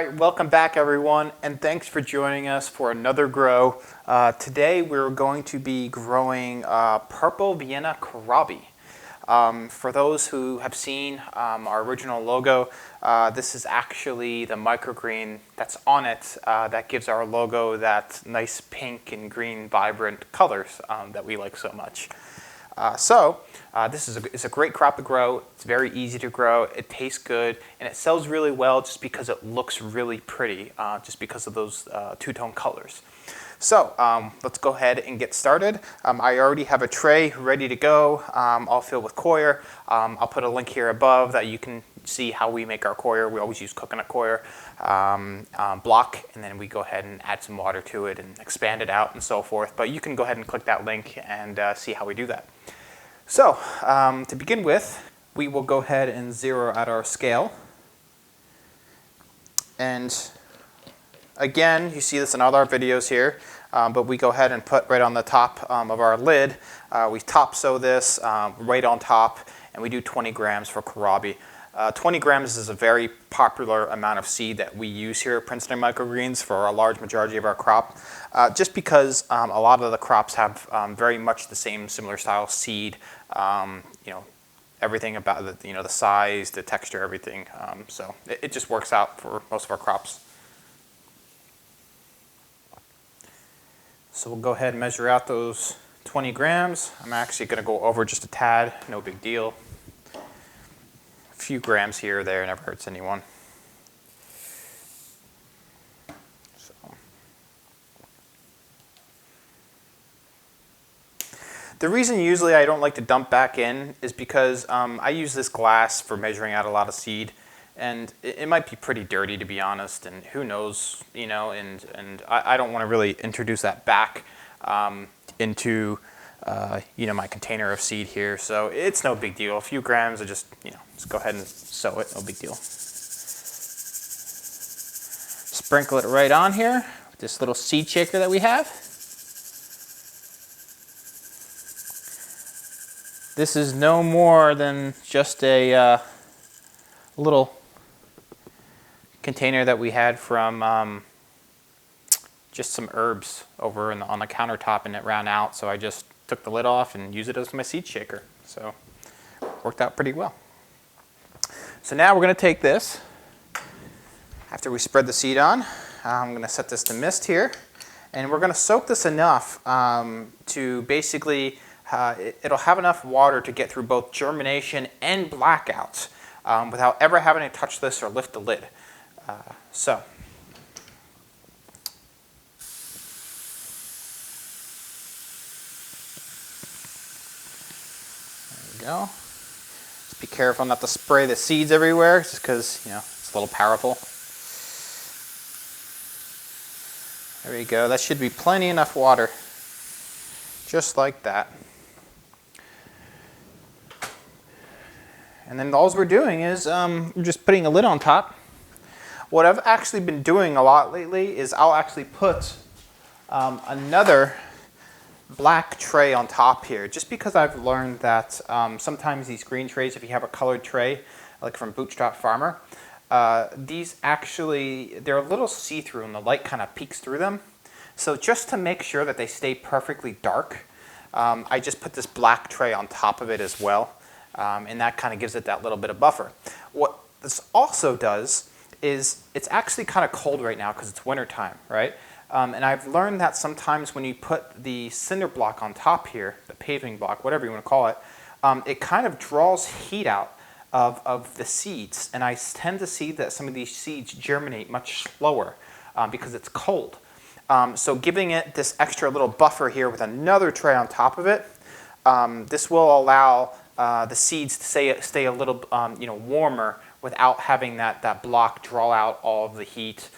right, welcome back everyone, and thanks for joining us for another grow. Today we're going to be growing purple Vienna kohlrabi. For those who have seen our original logo, this is actually the microgreen that's on it that gives our logo that nice pink and green vibrant colors that we like so much. This is a great crop to grow. It's very easy to grow. It tastes good, and it sells really well just because it looks really pretty, just because of those two-tone colors. So let's go ahead and get started. I already have a tray ready to go, all filled with coir. I'll put a link here above that you can see how we make our coir. We always use coconut coir block, and then we go ahead and add some water to it and expand it out and so forth. But you can go ahead and click that link and see how we do that. So to begin with, we will go ahead and zero out our scale. And again, you see this in all our videos here, but we go ahead and put right on the top of our lid. We top sew this right on top, and we do 20 grams for kohlrabi. 20 grams is a very popular amount of seed that we use here at Princeton Microgreens for a large majority of our crop, just because a lot of the crops have very much the same similar style seed, everything about the size, the texture, everything. So it just works out for most of our crops. So we'll go ahead and measure out those 20 grams. I'm actually going to go over just a tad, no big deal. A few grams here or there never hurts anyone. So. The reason usually I don't like to dump back in is because I use this glass for measuring out a lot of seed, and it might be pretty dirty, to be honest, and who knows, and I don't want to really introduce that back into my container of seed here. So it's no big deal. A few grams, just go ahead and sow it, no big deal. Sprinkle it right on here with this little seed shaker that we have. This is no more than just a little container that we had from just some herbs over on the countertop, and it ran out, so I just took the lid off and used it as my seed shaker. So worked out pretty well. So now we're going to take this, after we spread the seed on, I'm going to set this to mist here, and we're going to soak this enough to basically, it'll have enough water to get through both germination and blackout without ever having to touch this or lift the lid. So. There we go. Just be careful not to spray the seeds everywhere, just because it's a little powerful. There we go. That should be plenty enough water, just like that. And then all we're doing is we're just putting a lid on top. What I've actually been doing a lot lately is I'll actually put another black tray on top here, just because I've learned that sometimes these green trays, if you have a colored tray, like from Bootstrap Farmer, these actually, they're a little see-through and the light kind of peeks through them. So just to make sure that they stay perfectly dark, I just put this black tray on top of it as well, and that kind of gives it that little bit of buffer. What this also does is it's actually kind of cold right now because it's winter time, right? And I've learned that sometimes when you put the cinder block on top here, the paving block, whatever you want to call it, it kind of draws heat out of the seeds. And I tend to see that some of these seeds germinate much slower because it's cold. So giving it this extra little buffer here with another tray on top of it, this will allow the seeds to stay a little warmer without having that block draw out all of the heat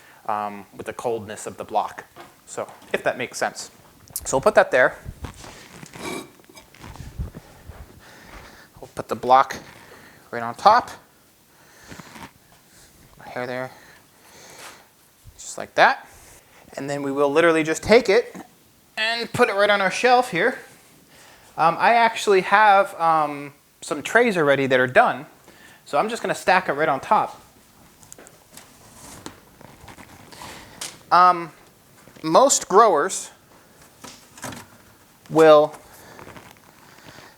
with the coldness of the block. So if that makes sense. So we'll put that there. We'll put the block right on top. My hair there. Just like that. And then we will literally just take it and put it right on our shelf here. I actually have some trays already that are done. So I'm just going to stack it right on top. most growers will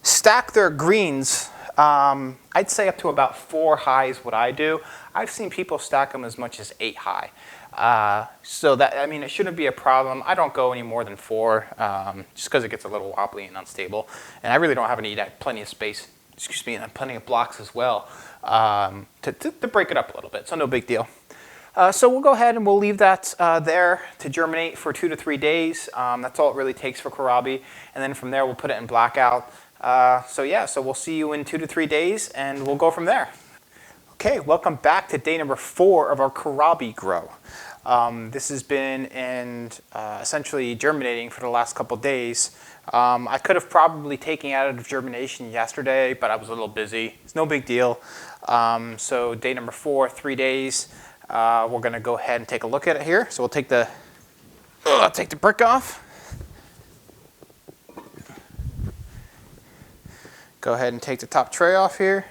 stack their greens, I'd say up to about 4 high is what I do. I've seen people stack them as much as 8 high. So that, I mean, it shouldn't be a problem. I don't go any more than 4, just because it gets a little wobbly and unstable. And I really don't have plenty of space, excuse me, and plenty of blocks as well, to break it up a little bit, so no big deal. So we'll go ahead and we'll leave that there to germinate for 2 to 3 days. That's all it really takes for kohlrabi. And then from there, we'll put it in Blackout. So yeah, so we'll see you in 2 to 3 days, and we'll go from there. Okay, welcome back to day number 4 of our kohlrabi grow. This has been essentially germinating for the last couple days. I could have probably taken it out of germination yesterday, but I was a little busy. It's no big deal. So day number 4, 3 days. We're going to go ahead and take a look at it here. So we'll take the brick off. Go ahead and take the top tray off here.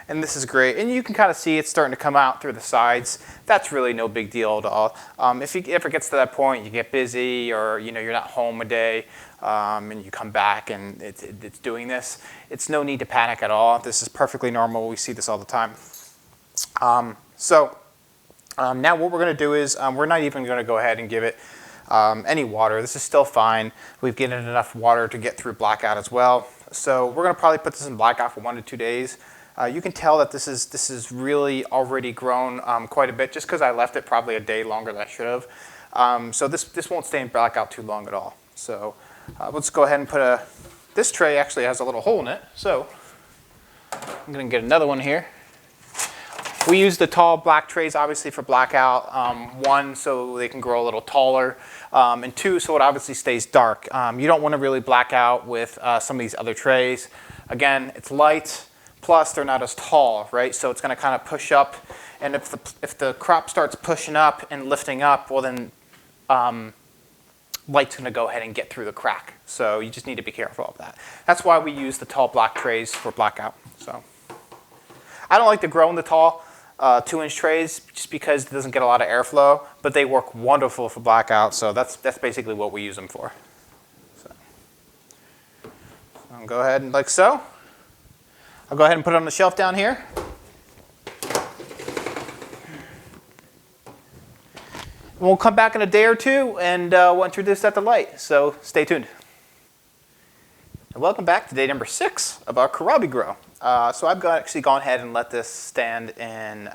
And this is great. And you can kind of see it's starting to come out through the sides. That's really no big deal at all. If it gets to that point, you get busy, or you're not home a day, and you come back and it's doing this, it's no need to panic at all. This is perfectly normal. We see this all the time. Now what we're going to do is we're not even going to go ahead and give it any water. This is still fine. We've given it enough water to get through Blackout as well. So we're going to probably put this in Blackout for 1 to 2 days. You can tell that this is really already grown quite a bit, just because I left it probably a day longer than I should have. So this won't stay in Blackout too long at all. So let's go ahead and put this tray actually has a little hole in it. So I'm going to get another one here. We use the tall black trays obviously for Blackout. 1, so they can grow a little taller, and 2, so it obviously stays dark. You don't want to really black out with some of these other trays. Again, it's light, plus they're not as tall, right? So it's going to kind of push up, and if the crop starts pushing up and lifting up, well then light's going to go ahead and get through the crack. So you just need to be careful of that. That's why we use the tall black trays for Blackout. So I don't like to grow in the tall 2-inch trays, just because it doesn't get a lot of airflow, but they work wonderful for Blackout, so that's basically what we use them for. So I'll go ahead and like so. I'll go ahead and put it on the shelf down here. And we'll come back in a day or 2 and we'll introduce that to light, so stay tuned. And welcome back to day number 6 of our kohlrabi grow. So I've actually gone ahead and let this stand in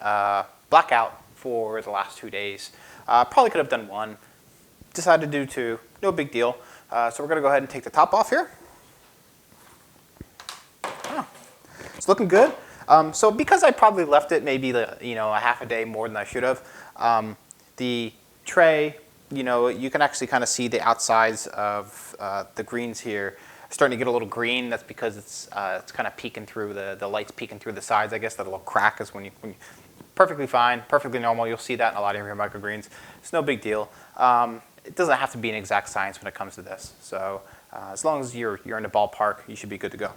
Blackout for the last 2 days. Probably could have done 1. Decided to do 2. No big deal. So we're going to go ahead and take the top off here. Oh, it's looking good. So because I probably left it maybe a half a day more than I should have, the tray, you can actually kind of see the outsides of the greens here starting to get a little green. That's because it's kind of peeking through the light's peeking through the sides. I guess that little crack is when you perfectly fine, perfectly normal. You'll see that in a lot of your microgreens. It's no big deal. It doesn't have to be an exact science when it comes to this. So as long as you're in the ballpark, you should be good to go.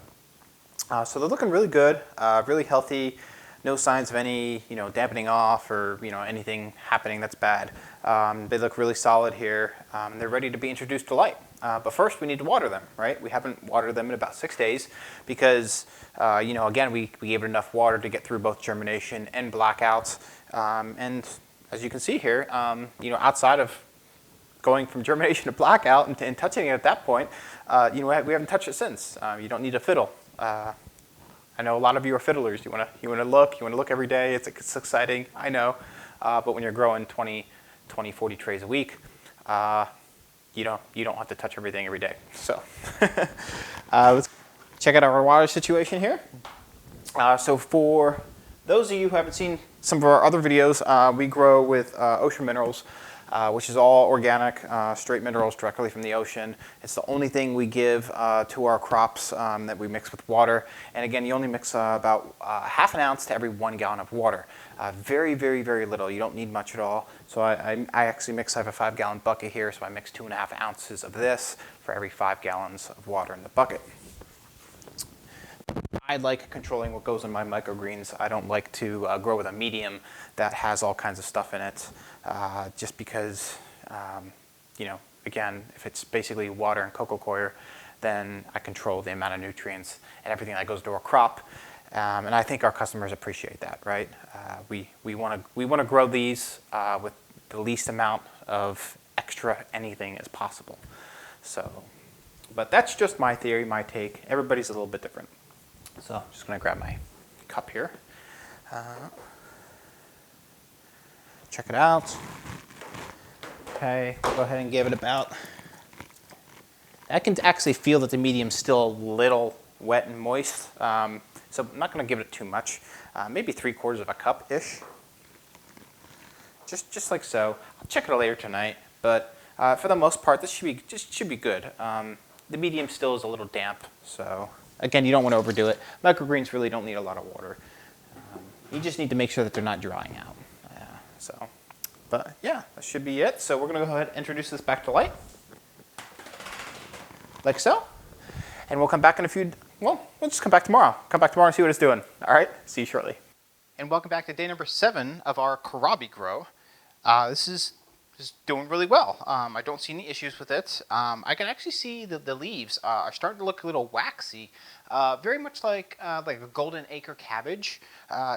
So they're looking really good, really healthy. No signs of any dampening off or anything happening that's bad. They look really solid here. They're ready to be introduced to light. But first we need to water them, right? We haven't watered them in about 6 days because, again, we gave it enough water to get through both germination and Blackouts. And as you can see here, outside of going from germination to Blackout and touching it at that point, we haven't touched it since. You don't need to fiddle. I know a lot of you are fiddlers. You want to look every day. It's exciting, I know. But when you're growing 20, 40 trays a week, you don't have to touch everything every day. So let's check out our water situation here. So for those of you who haven't seen some of our other videos, we grow with ocean minerals, which is all organic, straight minerals directly from the ocean. It's the only thing we give to our crops that we mix with water. And again, you only mix about ½ an ounce to every 1 gallon of water. Very, very, very little. You don't need much at all. So I actually mix, I have a 5-gallon bucket here, so I mix 2½ ounces of this for every 5 gallons of water in the bucket. I like controlling what goes in my microgreens. I don't like to grow with a medium that has all kinds of stuff in it, just because, you know, again, if it's basically water and coco coir, then I control the amount of nutrients and everything that goes to our crop. And I think our customers appreciate that, right? We want to grow these with the least amount of extra anything as possible. So, but that's just my theory, my take. Everybody's a little bit different. So I'm just going to grab my cup here. Check it out. Okay, go ahead and give it about. I can actually feel that the medium's still a little wet and moist, so I'm not going to give it too much. Maybe 3/4 of a cup-ish. Just like so. I'll check it later tonight, but for the most part, this should be good. The medium still is a little damp, so again, you don't want to overdo it. Microgreens really don't need a lot of water. You just need to make sure that they're not drying out. But yeah, that should be it. So we're going to go ahead and introduce this back to light, like so. And we'll come back in a few, well, we'll just come back tomorrow. Come back tomorrow and see what it's doing. All right, see you shortly. And welcome back to day number 7 of our Kohlrabi grow. This is doing really well. I don't see any issues with it. I can actually see the leaves are starting to look a little waxy, very much like a golden acre cabbage.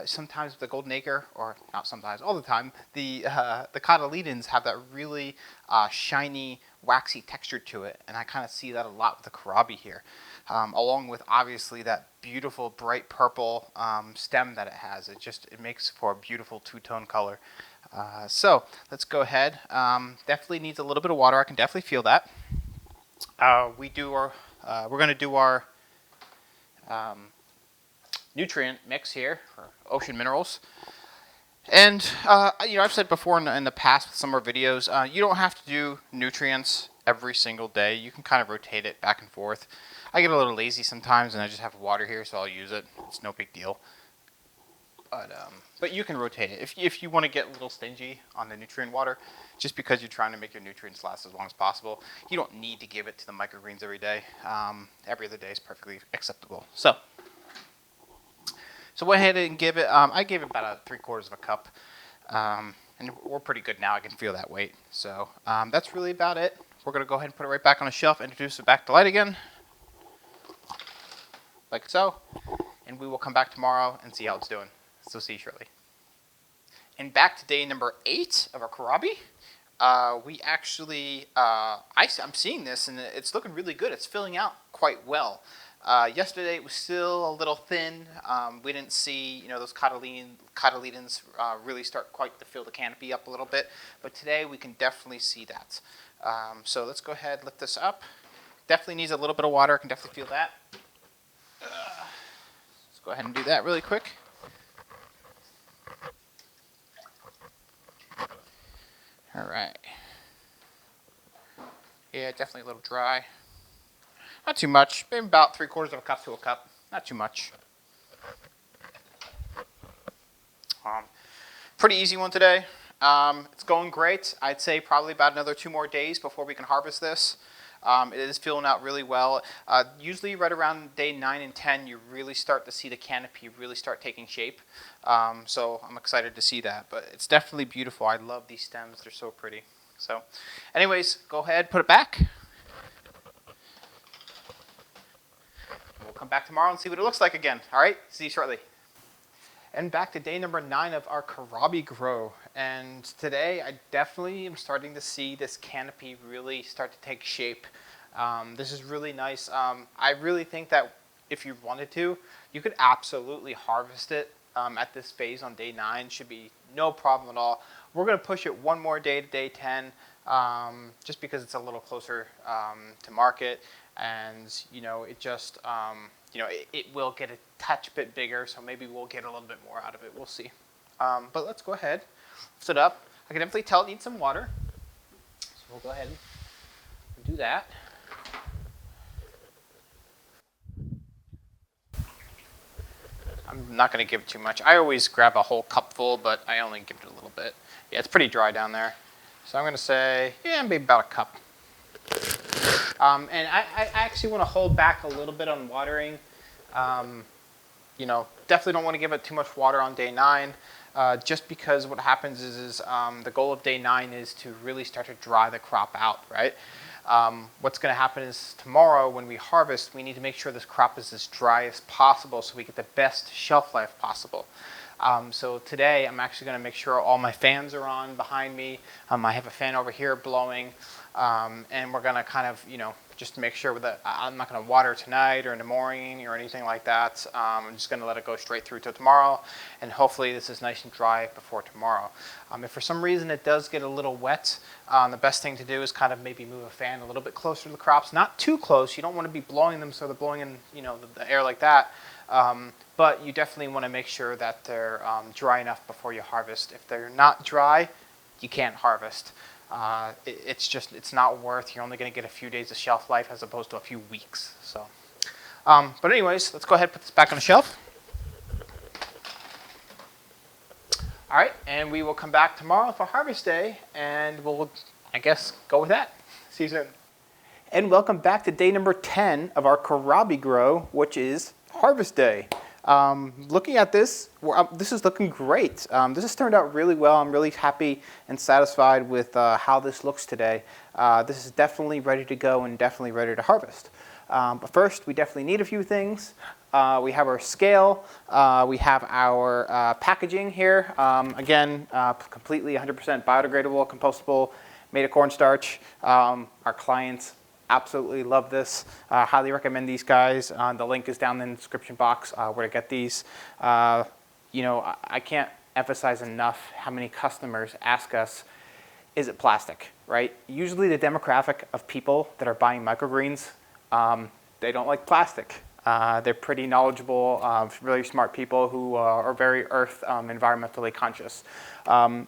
Sometimes the golden acre, or not sometimes, all the time, the cotyledons have that really shiny, waxy texture to it, and I kind of see that a lot with the Kohlrabi here, along with obviously that beautiful bright purple stem that it has. It makes for a beautiful two-tone color. So let's go ahead. Definitely needs a little bit of water. I can definitely feel that. We're going to do our nutrient mix here for ocean minerals. And you know, I've said before in the past with some of our videos, you don't have to do nutrients every single day. You can kind of rotate it back and forth. I get a little lazy sometimes, and I just have water here, so I'll use it. It's no big deal. But you can rotate it. If you want to get a little stingy on the nutrient water, just because you're trying to make your nutrients last as long as possible, you don't need to give it to the microgreens every day. Every other day is perfectly acceptable. So go ahead and give it, I gave it about 3/4 of a cup. And we're pretty good now. I can feel that weight. So that's really about it. We're going to go ahead and put it right back on the shelf, introduce it back to light again, like so. And we will come back tomorrow and see how it's doing. So see you shortly. And back to day number 8 of our Kohlrabi. We actually, I'm seeing this and it's looking really good. It's filling out quite well. Yesterday it was still a little thin. We didn't see, you know, those cotyledons really start quite to fill the canopy up a little bit. But today we can definitely see that. So let's go ahead, lift this up. Definitely needs a little bit of water. I can definitely feel that. Let's go ahead and do that really quick. All right. Yeah, definitely a little dry. Not too much. Maybe about 3/4 of a cup to a cup. Not too much. Pretty easy one today. It's going great. I'd say probably about another 2 more days before we can harvest this. It is filling out really well. Usually right around day 9 and 10, you really start to see the canopy really start taking shape. So I'm excited to see that. But it's definitely beautiful. I love these stems. They're so pretty. So anyways, go ahead, put it back. We'll come back tomorrow and see what it looks like again. All right, see you shortly. And back to day number 9 of our Kohlrabi grow. And today I definitely am starting to see this canopy really start to take shape. This is really nice. I really think that if you wanted to, you could absolutely harvest it at this phase on day 9. Should be no problem at all. We're going to push it 1 more day to day 10, just because it's a little closer to market. And, you know, it just, you know, it will get a touch bit bigger, so maybe we'll get a little bit more out of it. We'll see. But let's go ahead, lift it up. I can definitely tell it needs some water. So we'll go ahead and do that. I'm not going to give it too much. I always grab a whole cup full, but I only give it a little bit. Yeah, it's pretty dry down there. So I'm going to say, yeah, maybe about a cup. And I actually want to hold back a little bit on watering you know, definitely don't want to give it too much water on day 9. Just because what happens is the goal of day 9 is to really start to dry the crop out, right? What's going to happen is tomorrow when we harvest, we need to make sure this crop is as dry as possible so we get the best shelf life possible. So today I'm actually going to make sure all my fans are on behind me. I have a fan over here blowing, and we're going to kind of, you know, just make sure that I'm not going to water tonight or in the morning or anything like that. I'm just going to let it go straight through to tomorrow, and hopefully this is nice and dry before tomorrow. If for some reason it does get a little wet, the best thing to do is kind of maybe move a fan a little bit closer to the crops. Not too close. You don't want to be blowing them so they're blowing in, you know, the air like that. But you definitely want to make sure that they're dry enough before you harvest. If they're not dry, you can't harvest. It's not worth. You're only going to get a few days of shelf life as opposed to a few weeks. So, but anyways, let's go ahead and put this back on the shelf. All right, and we will come back tomorrow for harvest day, and we'll, I guess, go with that. See you soon. And welcome back to day number 10 of our kohlrabi grow, which is harvest day. Looking at this, this is looking great. This has turned out really well. I'm really happy and satisfied with how this looks today. This is definitely ready to go and definitely ready to harvest. But first, we definitely need a few things. We have our scale. We have our packaging here. Again, completely 100% biodegradable, compostable, made of cornstarch. Our clients absolutely love this. Highly recommend these guys. The link is down in the description box where to get these. You know, I can't emphasize enough how many customers ask us, is it plastic, right? Usually the demographic of people that are buying microgreens, they don't like plastic. They're pretty knowledgeable, really smart people who are very earth environmentally conscious.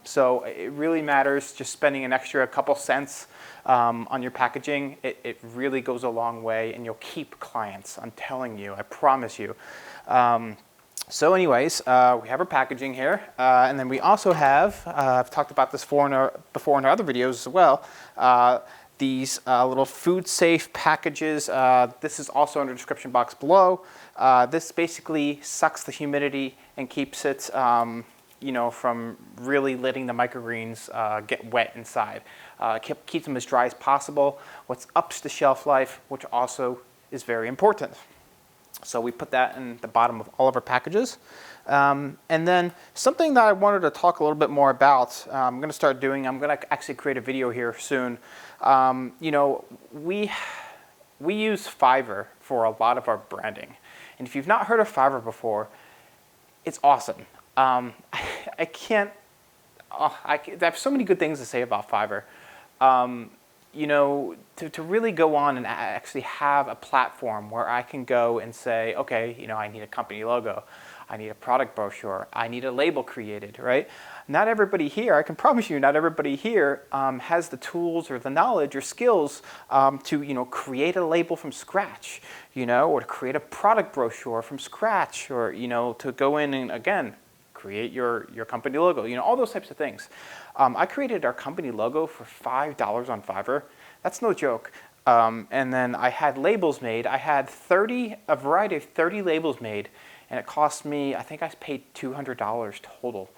So it really matters just spending an extra couple cents on your packaging. It really goes a long way, and you'll keep clients. I'm telling you, I promise you. So anyways, we have our packaging here, and then we also have, I've talked about this before in our other videos as well, these little food safe packages. This is also in the description box below. This basically sucks the humidity and keeps it you know, from really letting the microgreens get wet inside. Keeps them as dry as possible, which ups the shelf life, which also is very important. So we put that in the bottom of all of our packages. And then something that I wanted to talk a little bit more about, I'm going to start doing, I'm going to actually create a video here soon. You know, we use Fiverr for a lot of our branding. And if you've not heard of Fiverr before, it's awesome. I have so many good things to say about Fiverr. You know, to really go on and actually have a platform where I can go and say, okay, you know, I need a company logo, I need a product brochure, I need a label created, right? Not everybody here, I can promise you, not everybody here has the tools or the knowledge or skills to, you know, create a label from scratch, you know, or to create a product brochure from scratch, or, you know, to go in and, again, create your company logo, you know, all those types of things. I created our company logo for $5 on Fiverr. That's no joke. And then I had labels made. I had a variety of 30 labels made, and it cost me, I think I paid $200 total,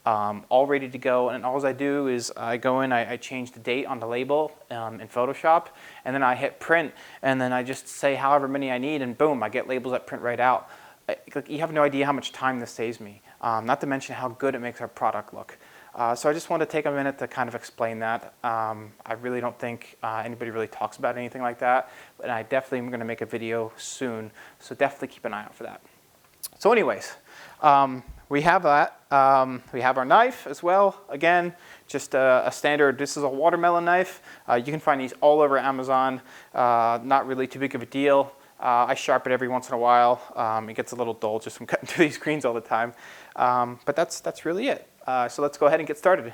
all ready to go. And all I do is I go in, I change the date on the label in Photoshop, and then I hit print, and then I just say however many I need, and boom, I get labels that print right out. You have no idea how much time this saves me, not to mention how good it makes our product look. So I just want to take a minute to kind of explain that. I really don't think anybody really talks about anything like that, but I definitely am going to make a video soon, so definitely keep an eye out for that. So anyways, we have that. We have our knife as well. Again, just a standard, this is a watermelon knife. You can find these all over Amazon. Not really too big of a deal. I sharpen it every once in a while. It gets a little dull just from cutting through these greens all the time. But that's really it. So let's go ahead and get started.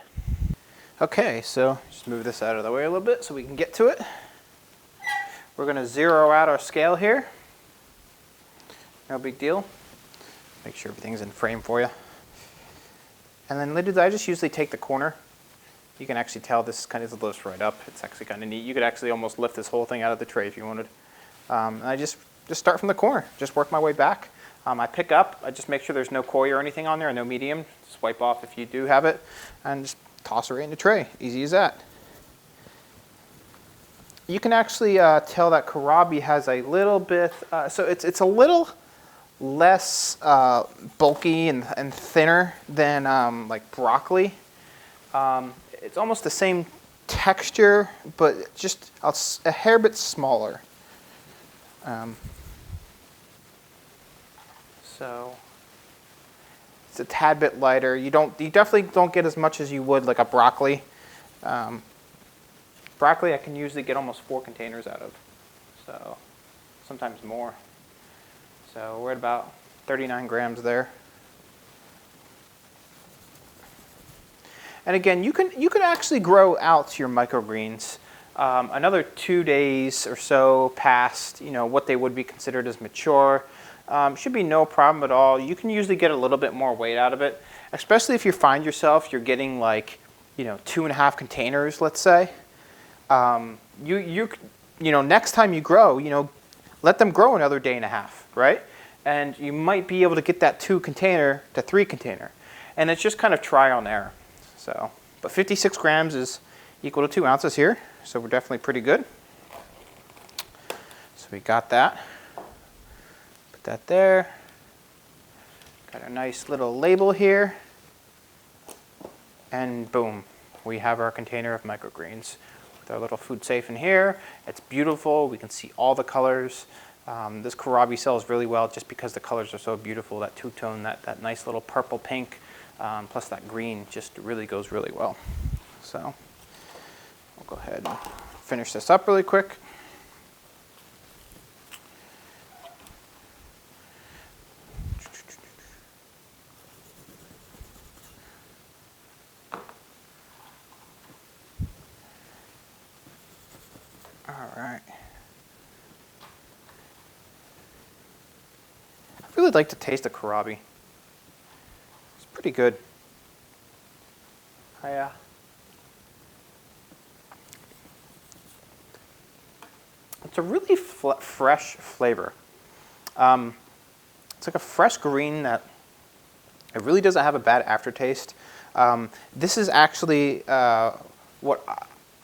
Okay, so just move this out of the way a little bit so we can get to it. We're going to zero out our scale here. No big deal. Make sure everything's in frame for you. And then I just usually take the corner. You can actually tell this kind of lifts right up. It's actually kind of neat. You could actually almost lift this whole thing out of the tray if you wanted. And I just start from the corner. Just work my way back. I pick up, I just make sure there's no koi or anything on there, or no medium. Just wipe off if you do have it, and just toss it right in the tray. Easy as that. You can actually tell that kohlrabi has a little bit, so it's a little less bulky and thinner than like broccoli. It's almost the same texture, but just a hair bit smaller. So it's a tad bit lighter. You definitely don't get as much as you would like a broccoli. Broccoli I can usually get almost 4 containers out of, so sometimes more. So we're at about 39 grams there. And again, you can actually grow out your microgreens another 2 days or so past what they would be considered as mature. Should be no problem at all. You can usually get a little bit more weight out of it, especially if you find yourself you're getting like 2.5 containers, let's say. Next time you grow, let them grow another day and a half, right? And you might be able to get that 2 container to 3 container, and it's just kind of trial and error. So, but 56 grams is equal to 2 ounces here, so we're definitely pretty good. So we got that. Put that there. Got a nice little label here, and boom, we have our container of microgreens. Our little food safe in here. It's beautiful. We can see all the colors. This kohlrabi sells really well just because the colors are so beautiful. That two-tone, that nice little purple pink, plus that green just really goes really well. So I'll go ahead and finish this up really quick. All right. I really like to taste the kohlrabi. It's pretty good. It's a really fresh flavor. It's like a fresh green that it really doesn't have a bad aftertaste. This is actually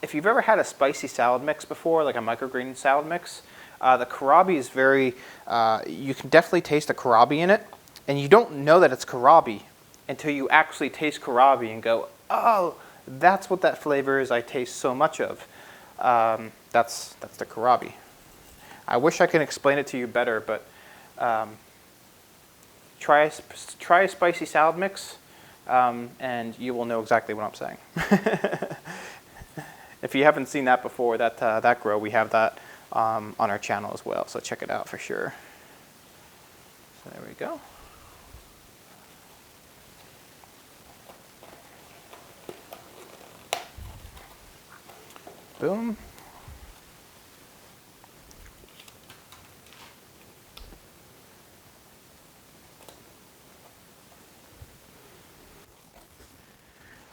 if you've ever had a spicy salad mix before, like a microgreen salad mix, the kohlrabi is very, you can definitely taste the kohlrabi in it, and you don't know that it's kohlrabi until you actually taste kohlrabi and go, oh, that's what that flavor is I taste so much of. That's the kohlrabi. I wish I could explain it to you better, but try a spicy salad mix, and you will know exactly what I'm saying. If you haven't seen that before, that grow, we have that on our channel as well, so check it out for sure. So there we go. Boom.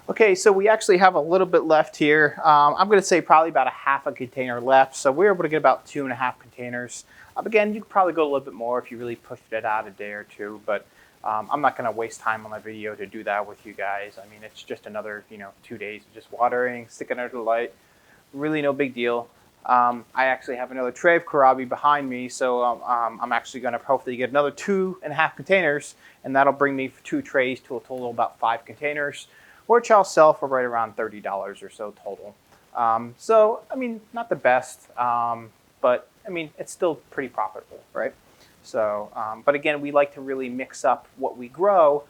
Okay, so we actually have a little bit left here. I'm going to say probably about a half a container left. So we're able to get about 2.5 containers. Again, you could probably go a little bit more if you really pushed it out a day or two, but I'm not going to waste time on my video to do that with you guys. I mean, it's just another 2 days of just watering, sticking under the light. Really no big deal. I actually have another tray of kohlrabi behind me, so I'm actually going to hopefully get another 2.5 containers, and that'll bring me 2 trays to a total of about 5 containers, which I'll sell for right around $30 or so total. So, I mean, not the best, but I mean, it's still pretty profitable, right? So, but again, we like to really mix up what we grow.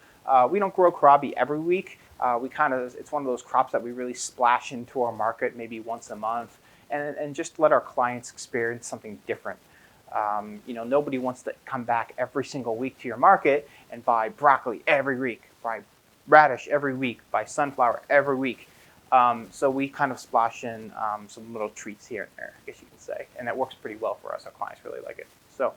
We don't grow kohlrabi every week. It's one of those crops that we really splash into our market maybe once a month, and just let our clients experience something different. Nobody wants to come back every single week to your market and buy broccoli every week, buy radish every week, buy sunflower every week. So we kind of splash in some little treats here and there, I guess you can say, and that works pretty well for us. Our clients really like it. So,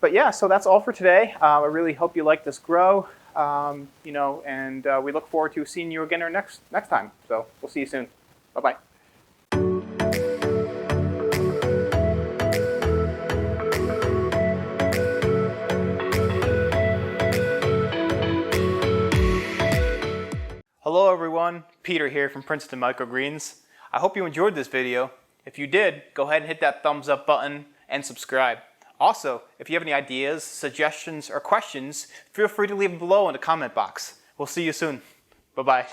but yeah, so that's all for today. I really hope you like this grow, and we look forward to seeing you again next time. So we'll see you soon. Bye-bye. everyone, Peter here from Princeton Microgreens. I hope you enjoyed this video. If you did, go ahead and hit that thumbs up button and subscribe. Also, if you have any ideas, suggestions, or questions, feel free to leave them below in the comment box. We'll see you soon. Bye-bye.